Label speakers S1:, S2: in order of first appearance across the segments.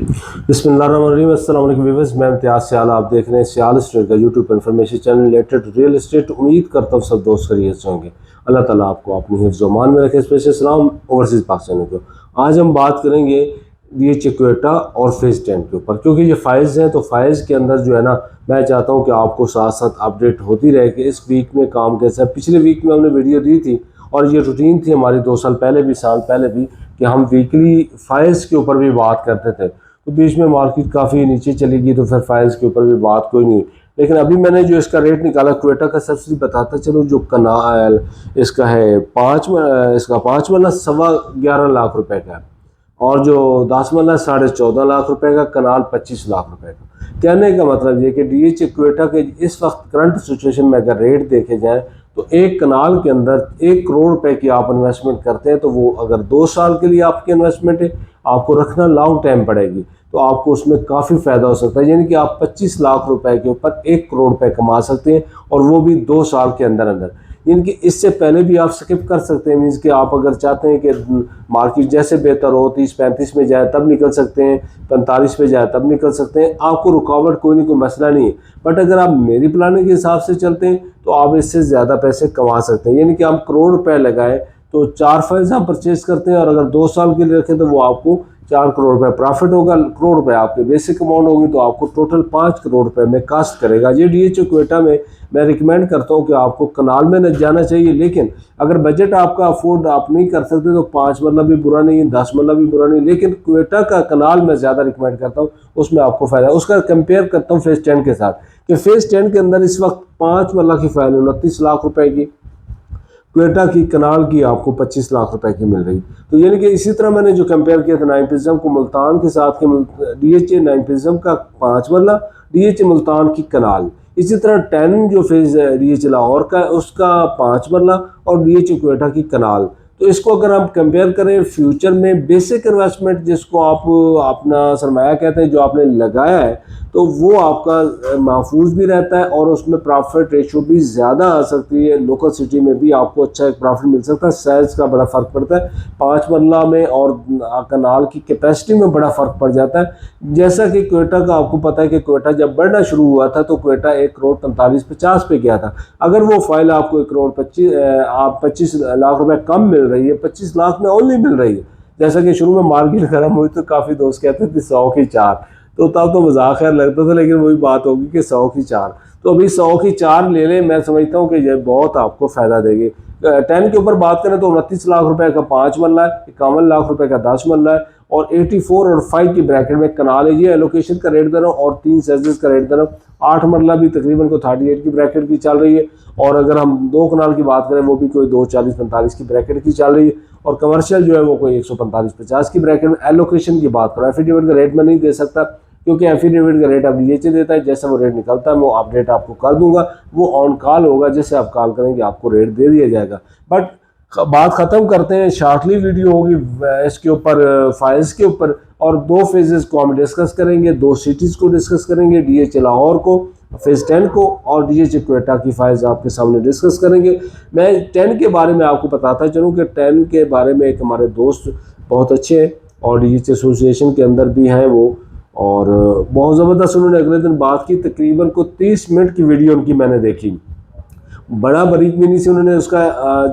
S1: बिस्मिल्लाहिर्रहमानिर्रहीम। अस्सलाम वालेकुम व्यूअर्स, मैं इम्तियाज़ सियाल, आप देख रहे हैं सियाल स्टेट का YouTube information channel related real estate. उम्मीद करता हूँ सब दोस्त खैरियत से होंगे। अल्लाह ताला आपको अपनी हिफ्ज़ व मान में रखे। स्पेशल सलाम ओवरसीज़ पाकिस्तान को। आज हम बात करेंगे DH क्वेटा और फेज़ 10 के ऊपर, क्योंकि ये फ़ाइज़ हैं तो फ़ाइज़ के अंदर जो है ना, मैं चाहता हूँ कि आपको साथ साथ अपडेट होती रहे कि इस वीक में काम कैसा है। पिछले वीक में हमने वीडियो दी थी और ये रूटीन थी हमारी 2 साल पहले भी, साल पहले भी, कि हम वीकली फ़ाइज़ के ऊपर भी बात करते थे। तो बीच में मार्केट काफ़ी नीचे चली गई तो फिर फ़ाइल्स के ऊपर भी बात कोई नहीं। लेकिन अभी मैंने जो इसका रेट निकाला, क्वेटा का सब्सिडी बताता चलो, जो कनाल इसका है इसका 5 मरला 11.25 लाख रुपए का है, और जो 10 मरला 14.5 लाख रुपए का, कनाल 25 लाख रुपए का। कहने का मतलब ये कि DH क्वेटा के इस वक्त करंट सिचुएशन में अगर रेट देखे जाए तो एक कनाल के अंदर 1 करोड़ रुपए की आप इन्वेस्टमेंट करते हैं तो वो अगर 2 साल के लिए आपकी इन्वेस्टमेंट है, आपको रखना लॉन्ग टाइम पड़ेगी, तो आपको उसमें काफ़ी फ़ायदा हो सकता है। यानी कि आप 25 लाख रुपए के ऊपर 1 करोड़ रुपए कमा सकते हैं, और वो भी 2 साल के अंदर अंदर। यानी कि इससे पहले भी आप स्किप कर सकते हैं। मीन्स कि आप अगर चाहते हैं कि मार्केट जैसे बेहतर हो, 30-35 में जाए तब निकल सकते हैं, 45 में जाए तब निकल सकते हैं, आपको रुकावट कोई नहीं, कोई मसला नहीं है। बट अगर आप मेरी प्लानिंग के हिसाब से चलते हैं तो आप इससे ज़्यादा पैसे कमा सकते हैं। यानी कि आप करोड़ रुपए लगाए तो 4 फ़ाइल्स आप परचेज करते हैं, और अगर 2 साल के लिए रखें तो वो आपको 4 करोड़ रुपए प्रॉफिट होगा। करोड़ रुपए आपके बेसिक अमाउंट होगी, तो आपको टोटल 5 करोड़ रुपए में कास्ट करेगा। ये DH क्वेटा में मैं रिकमेंड करता हूँ कि आपको कनाल में न जाना चाहिए, लेकिन अगर बजट आपका अफोर्ड आप नहीं कर सकते तो 5 मरला भी बुरा नहीं है, 10 मरला भी बुरा नहीं, लेकिन क्वेटा का कनाल मैं ज़्यादा रिकमेंड करता हूँ, उसमें आपको फ़ायदा। उसका कंपेयर करता हूँ फेज़ 10 के साथ, कि फेज़ 10 के अंदर इस वक्त 5 मरला की फ़ाइल 29 लाख रुपए की, क्वेटा की कनाल की आपको 25 लाख रुपए की मिल रही। तो यानी कि इसी तरह मैंने जो कंपेयर किया था नाइन प्रिज्म को मुल्तान के साथ, कि DH नाइन प्रिज्म का 5 मरला, DH मुल्तान की कनाल। इसी तरह 10 जो फेज DH लाहौर का उसका 5 मरला, और DH क्वेटा की कनाल। तो इसको अगर हम कंपेयर करें फ्यूचर में, बेसिक इन्वेस्टमेंट जिसको आप अपना सरमाया कहते हैं, जो आपने लगाया है, तो वो आपका महफूज भी रहता है, और उसमें प्रॉफिट रेशो भी ज़्यादा आ सकती है। लोकल सिटी में भी आपको अच्छा एक प्रॉफिट मिल सकता है। साइज का बड़ा फ़र्क पड़ता है 5 मरला में, और कनाल की कैपेसिटी में बड़ा फ़र्क पड़ जाता है। जैसा कि क्वेटा का आपको पता है कि क्वेटा जब बढ़ना शुरू हुआ था तो क्वेटा 1 करोड़ 45-50 पे गया था। अगर वो फाइल आपको 1 करोड़ 25 लाख रुपए कम मिल रही है, 25 लाख में ओनली मिल रही है। जैसा कि शुरू में मार्केट गर्म हुई तो काफ़ी दोस्त कहते थे 100 की 4, तो तब तो मजाक खैर लगता था, लेकिन वही बात होगी कि 100 की 4। तो अभी 100 की 4 ले लें, मैं समझता हूँ कि ये बहुत आपको फ़ायदा देगी। 10 के ऊपर बात करें तो 29 लाख रुपए का 5 मरला है, 51 लाख रुपए का 10 मरला है, और 84 और 5 की ब्रैकेट में कनाल है। ये एलोकेशन का रेट दे रहा हूँ, और 3 सेजेस का रेट दे रहा हूँ। 8 मरला भी तकरीबन को 38 की ब्रैकेट की चल रही है, और अगर हम 2 कनाल की बात करें वो भी कोई 240-45 की ब्रैकेट की चल रही है, और कमर्शियल जो है वो कोई 145-50 की ब्रैकेट में। एलोकेशन की बात करें, एफिडेविट का रेट मैं नहीं दे सकता, क्योंकि एफिडेविट का रेट अब DH देता है। जैसा वो रेट निकलता है वो अपडेट आपको कर दूंगा, वो ऑन कॉल होगा, जैसे आप कॉल करेंगे आपको रेट दे दिया जाएगा। बट बात ख़त्म करते हैं, शॉर्टली वीडियो होगी इसके ऊपर, फाइल्स के ऊपर, और 2 फेजेस को हम डिस्कस करेंगे, 2 सिटीज़ को डिस्कस करेंगे, DH लाहौर को, फेज़ 10 को, और DH क्वेटा की फाइल्स आपके सामने डिस्कस करेंगे। मैं 10 के बारे में आपको बताता चलूँ कि 10 के बारे में एक हमारे दोस्त बहुत अच्छे हैं, और DH एसोसिएशन के अंदर भी हैं वो, और बहुत ज़बरदस्त उन्होंने अगले दिन बात की। तकरीबन को 30 मिनट की वीडियो उनकी मैंने देखी, बड़ा बारीक से उन्होंने उसका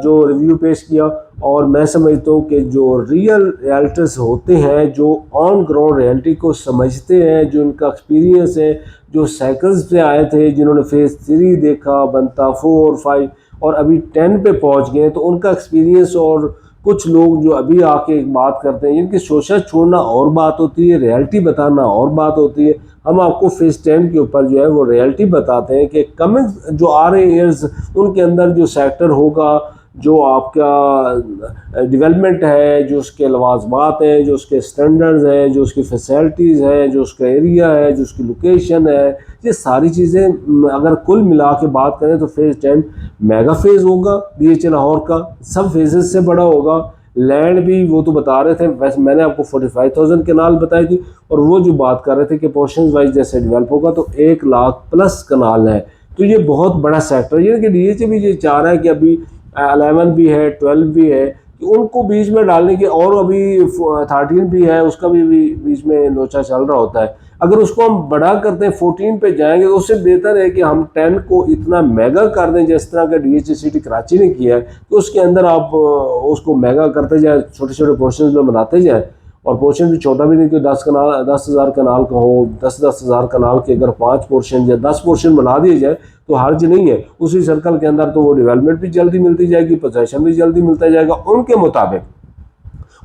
S1: जो रिव्यू पेश किया। और मैं समझता हूँ कि जो रियल रियल्टर्स होते हैं, जो ऑन ग्राउंड रियलिटी को समझते हैं, जो उनका एक्सपीरियंस है, जो साइकिल्स पे आए थे, जिन्होंने फेज़ 3 देखा, बनता 4, 5 और अभी 10 पे पहुँच गए, तो उनका एक्सपीरियंस, और कुछ लोग जो अभी आके एक बात करते हैं, जिनकी सोचा छोड़ना और बात होती है, रियलिटी बताना और बात होती है। हम आपको फेज़ 10 के ऊपर जो है वो रियलिटी बताते हैं कि कमिंग जो आ रहे ईयर्स उनके अंदर जो सेक्टर होगा, जो आपका डेवलपमेंट है, जो उसके लवाजमात हैं, जो उसके स्टैंडर्ड्स हैं, जो उसकी फैसिलिटीज़ हैं, जो उसका एरिया है, जो उसकी लोकेशन है, ये सारी चीज़ें अगर कुल मिला के बात करें तो फेज़ 10 मेगा फेज़ होगा DH लाहौर का, सब फेजेस से बड़ा होगा। लैंड भी वो तो बता रहे थे, वैसे मैंने आपको 45,000 कनाल बताई थी, और वो जो बात कर रहे थे कि पोर्शन वाइज जैसे डेवलप होगा तो 1 लाख प्लस कनाल है। तो ये बहुत बड़ा सेक्टर है। यानी कि DH भी ये चाह रहा है कि अभी 11 भी है, 12 भी है, कि उनको बीच में डालने के, और अभी 13 भी है, उसका भी बीच में लोचा चल रहा होता है। अगर उसको हम बड़ा करते हैं 14 पे जाएंगे तो उससे बेहतर है कि हम 10 को इतना मेगा कर दें जिस तरह का DHA कराची ने किया है, तो उसके अंदर आप उसको मेगा करते जाए, छोटे छोटे पोर्शन में बनाते जाए, और पोर्शन भी छोटा भी नहीं कि 10,000 कनाल का हो, 10,000 कनाल के अगर 5 पोर्शन या 10 पोर्शन बना दिए जाए तो हर्ज नहीं है उसी सर्कल के अंदर, तो वो डेवलपमेंट भी जल्दी मिलती जाएगी, पोजेशन भी जल्दी मिलता जाएगा उनके मुताबिक,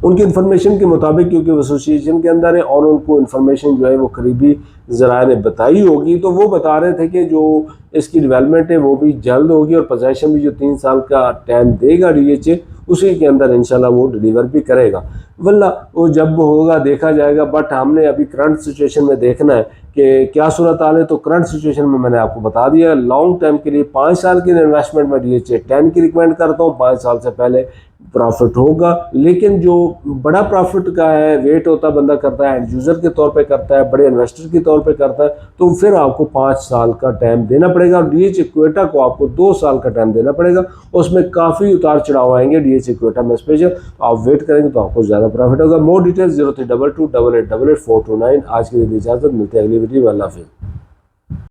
S1: उनकी इन्फॉर्मेशन के मुताबिक, क्योंकि वो एसोसिएशन के अंदर है और उनको इन्फॉर्मेशन जो है वो करीबी ज़राए ने बताई होगी, तो वो बता रहे थे कि जो इसकी डेवलपमेंट है वो भी जल्द होगी और पोजेशन भी जो 3 साल का टाइम देगा DHA उसी के अंदर इंशाल्लाह वो डिलीवर भी करेगा, वल्ला वो जब होगा देखा जाएगा। बट हमने अभी करंट सिचुएशन में देखना है कि क्या सूरत हाल है। तो करंट सिचुएशन में मैंने आपको बता दिया, लॉन्ग टर्म के लिए 5 साल की इन्वेस्टमेंट में DHA 10 की रिकमेंड करता हूँ, 5 साल से पहले प्रॉफिट होगा। लेकिन जो बड़ा प्रॉफिट का है, वेट होता बंदा करता है, एंड यूज़र के तौर पे करता है, बड़े इन्वेस्टर के तौर पे करता है, तो फिर आपको 5 साल का टाइम देना पड़ेगा। और DHA क्वेटा को आपको 2 साल का टाइम देना पड़ेगा, उसमें काफ़ी उतार चढ़ाव आएंगे DHA क्वेटा में स्पेशल, तो आप वेट करेंगे तो आपको ज़्यादा प्रॉफिट होगा। More details 03228888 429। आज के लिए इजाज़त, मिलते हैं अगली वीडियो में। अल्लाह हाफिज़।